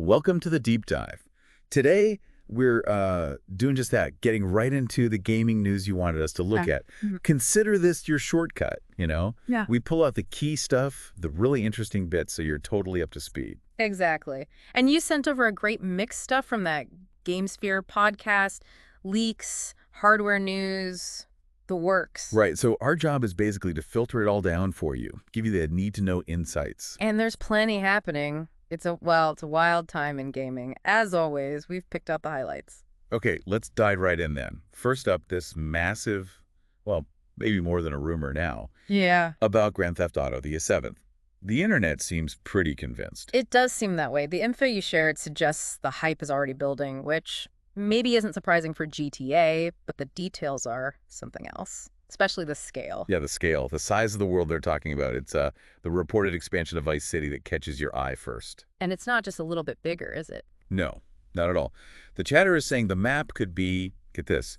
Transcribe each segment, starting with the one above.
Welcome to the deep dive. Today, we're doing just that, getting right into the gaming news you wanted us to look at. Mhm. Consider this your shortcut, you know? Yeah. We pull out the key stuff, the really interesting bits, so you're totally up to speed. Exactly. And you sent over a great mix stuff from that GameSphere podcast, leaks, hardware news, the works. Right, so our job is basically to filter it all down for you, give you the need-to-know insights. And there's plenty happening. It's a wild time in gaming. As always, we've picked out the highlights. Okay, let's dive right in then. First up, this massive, well, maybe more than a rumor now, Yeah. about Grand Theft Auto, the 7th. The internet seems pretty convinced. It does seem that way. The info you shared suggests the hype is already building, which maybe isn't surprising for GTA, but the details are something else, especially the scale. Yeah, the scale, the size of the world they're talking about. It's the reported expansion of Vice City that catches your eye first. And it's not just a little bit bigger, is it? No, not at all. The chatter is saying the map could be, get this,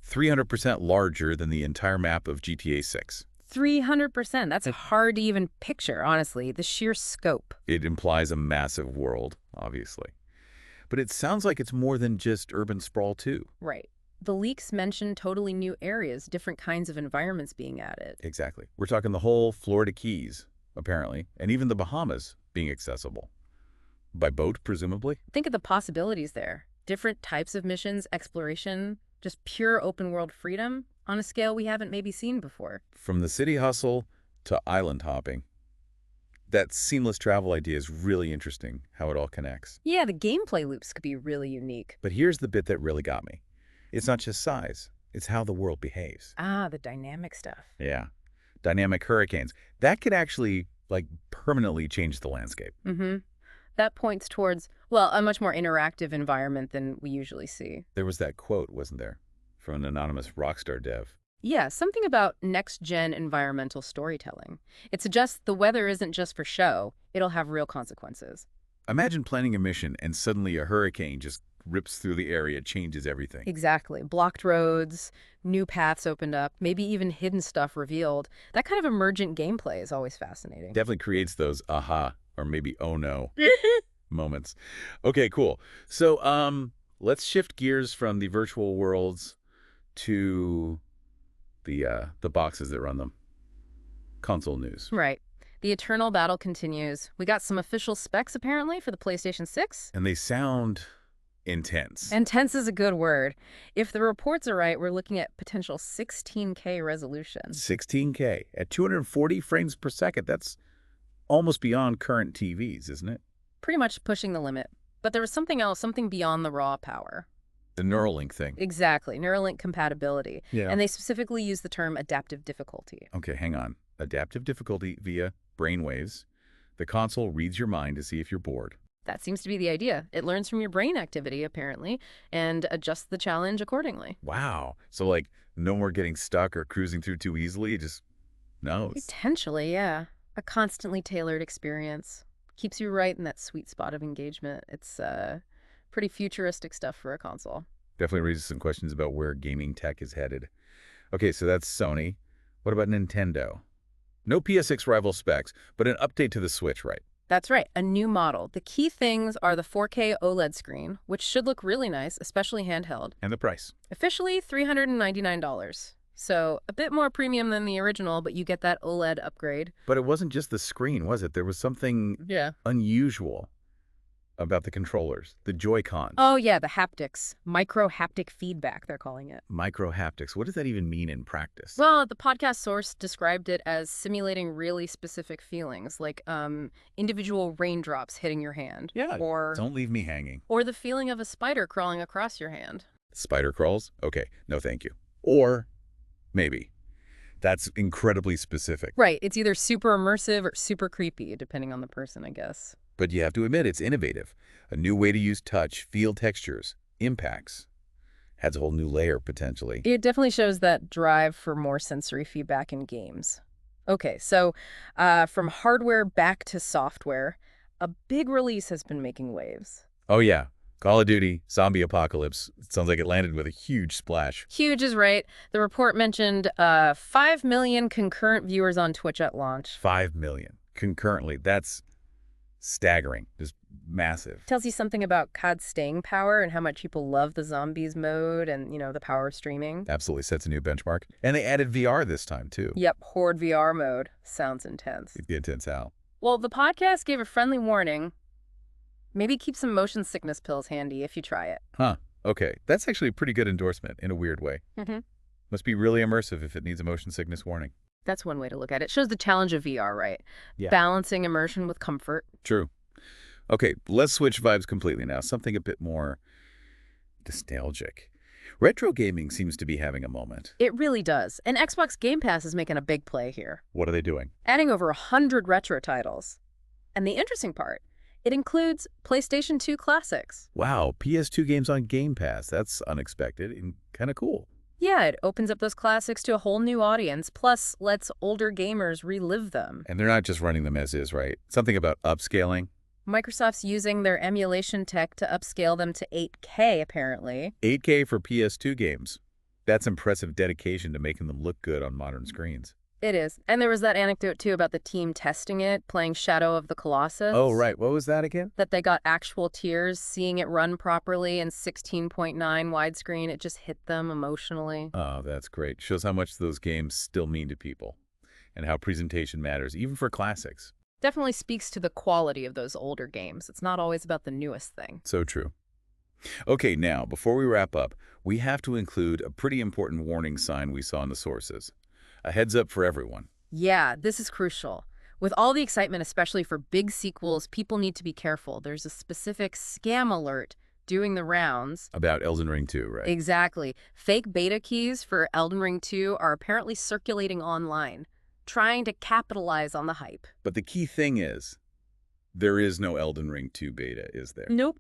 300% larger than the entire map of GTA 6. 300%. That's hard to even picture, honestly, the sheer scope. It implies a massive world, obviously. But it sounds like it's more than just urban sprawl, too. Right. The leaks mention totally new areas, different kinds of environments being added. Exactly. We're talking the whole Florida Keys, apparently, and even the Bahamas being accessible. By boat, presumably? Think of the possibilities there. Different types of missions, exploration, just pure open world freedom on a scale we haven't maybe seen before. From the city hustle to island hopping. That seamless travel idea is really interesting, how it all connects. Yeah, the gameplay loops could be really unique. But here's the bit that really got me. It's not just size, it's how the world behaves. Ah, the dynamic stuff. Yeah. Dynamic hurricanes. That could actually, permanently change the landscape. Mm-hmm. That points towards, well, a much more interactive environment than we usually see. There was that quote, wasn't there, from an anonymous Rockstar dev. Yeah, something about next-gen environmental storytelling. It suggests the weather isn't just for show, it'll have real consequences. Imagine planning a mission and suddenly a hurricane just rips through the area, changes everything. Exactly. Blocked roads, new paths opened up, maybe even hidden stuff revealed. That kind of emergent gameplay is always fascinating. Definitely creates those aha, or maybe oh no moments. Okay, cool. So let's shift gears from the virtual worlds to the boxes that run them. Console news. Right. The eternal battle continues. We got some official specs, apparently, for the PlayStation 6. And they sound intense. Intense is a good word. If the reports are right, we're looking at potential 16K resolution. 16K at 240 frames per second. That's almost beyond current TVs, isn't it? Pretty much pushing the limit. But there was something else, something beyond the raw power. The Neuralink thing. Exactly, Neuralink compatibility. Yeah. And they specifically use the term adaptive difficulty. Okay, hang on. Adaptive difficulty via brainwaves. The console reads your mind to see if you're bored. That seems to be the idea. It learns from your brain activity, apparently, and adjusts the challenge accordingly. Wow. So, no more getting stuck or cruising through too easily. It just knows. Potentially, yeah. A constantly tailored experience. Keeps you right in that sweet spot of engagement. It's pretty futuristic stuff for a console. Definitely raises some questions about where gaming tech is headed. Okay, so that's Sony. What about Nintendo? No PSX rival specs, but an update to the Switch, right? That's right, a new model. The key things are the 4K OLED screen, which should look really nice, especially handheld. And the price. Officially $399. So a bit more premium than the original, but you get that OLED upgrade. But it wasn't just the screen, was it? There was something unusual about the controllers, the Joy-Cons. Oh yeah, the haptics. Micro-haptic feedback, they're calling it. Micro-haptics. What does that even mean in practice? Well, the podcast source described it as simulating really specific feelings, like individual raindrops hitting your hand. Yeah, Or don't leave me hanging. or the feeling of a spider crawling across your hand. Spider crawls? Okay, no thank you. Or maybe. That's incredibly specific. Right, it's either super immersive or super creepy, depending on the person, I guess. But you have to admit, it's innovative. A new way to use touch, feel textures, impacts. Adds a whole new layer, potentially. It definitely shows that drive for more sensory feedback in games. Okay, so from hardware back to software, a big release has been making waves. Oh yeah, Call of Duty, Zombie Apocalypse. It sounds like it landed with a huge splash. Huge is right. The report mentioned 5 million concurrent viewers on Twitch at launch. 5 million. Concurrently. That's staggering. Just massive. Tells you something about COD's staying power and how much people love the zombies mode and, the power of streaming. Absolutely sets a new benchmark. And they added VR this time, too. Yep, Horde VR mode. Sounds intense. It'd be intense how? Well, the podcast gave a friendly warning. Maybe keep some motion sickness pills handy if you try it. Huh. Okay. That's actually a pretty good endorsement in a weird way. Mm-hmm. Must be really immersive if it needs a motion sickness warning. That's one way to look at it. Shows the challenge of VR, right? Yeah. Balancing immersion with comfort. True. Okay, let's switch vibes completely now. Something a bit more nostalgic. Retro gaming seems to be having a moment. It really does. And Xbox Game Pass is making a big play here, What are they doing? adding over 100 retro titles. And the interesting part, it includes PlayStation 2 classics. Wow, PS2 games on Game Pass. That's unexpected and kind of cool. Yeah, it opens up those classics to a whole new audience, plus lets older gamers relive them. And they're not just running them as is, right? Something about upscaling. Microsoft's using their emulation tech to upscale them to 8K, apparently. 8K for PS2 games. That's impressive dedication to making them look good on modern screens. It is. And there was that anecdote, too, about the team testing it, playing Shadow of the Colossus. Oh, right. What was that again? That they got actual tears seeing it run properly in 16.9 widescreen. It just hit them emotionally. Oh, that's great. Shows how much those games still mean to people and how presentation matters, even for classics. Definitely speaks to the quality of those older games. It's not always about the newest thing. So true. Okay, now, before we wrap up, we have to include a pretty important warning sign we saw in the sources. A heads up for everyone. Yeah, this is crucial. With all the excitement, especially for big sequels, people need to be careful. There's a specific scam alert doing the rounds. About Elden Ring 2, right? Exactly. Fake beta keys for Elden Ring 2 are apparently circulating online, trying to capitalize on the hype. But the key thing is, there is no Elden Ring 2 beta, is there? Nope.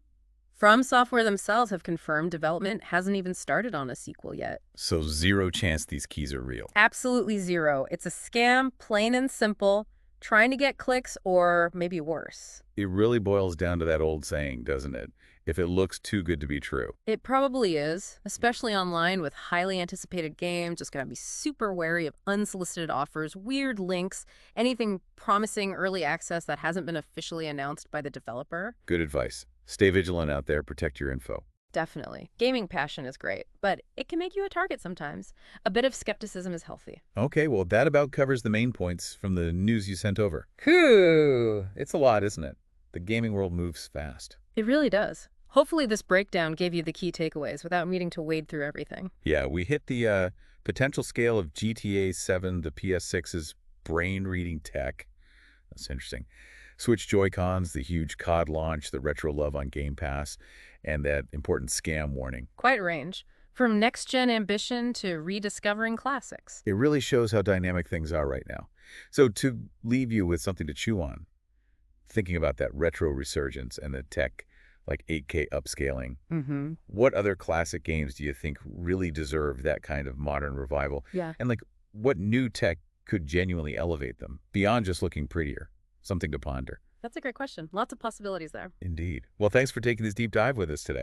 From Software themselves have confirmed development hasn't even started on a sequel yet. So zero chance these keys are real. Absolutely zero. It's a scam, plain and simple, trying to get clicks or maybe worse. It really boils down to that old saying, doesn't it? If it looks too good to be true. It probably is, especially online with highly anticipated games. Just gotta be super wary of unsolicited offers, weird links, anything promising early access that hasn't been officially announced by the developer. Good advice. Stay vigilant out there, protect your info. Definitely. Gaming passion is great, but it can make you a target sometimes. A bit of skepticism is healthy. Okay, well, that about covers the main points from the news you sent over. Whew! It's a lot, isn't it? The gaming world moves fast. It really does. Hopefully this breakdown gave you the key takeaways without needing to wade through everything. Yeah, we hit the potential scale of GTA 7, the PS6's brain-reading tech. That's interesting. Switch Joy-Cons, the huge COD launch, the retro love on Game Pass, and that important scam warning. Quite a range. From next-gen ambition to rediscovering classics. It really shows how dynamic things are right now. So to leave you with something to chew on, thinking about that retro resurgence and the tech like 8K upscaling, what other classic games do you think really deserve that kind of modern revival? Yeah. And what new tech could genuinely elevate them beyond just looking prettier? Something to ponder. That's a great question. Lots of possibilities there. Indeed. Well, thanks for taking this deep dive with us today.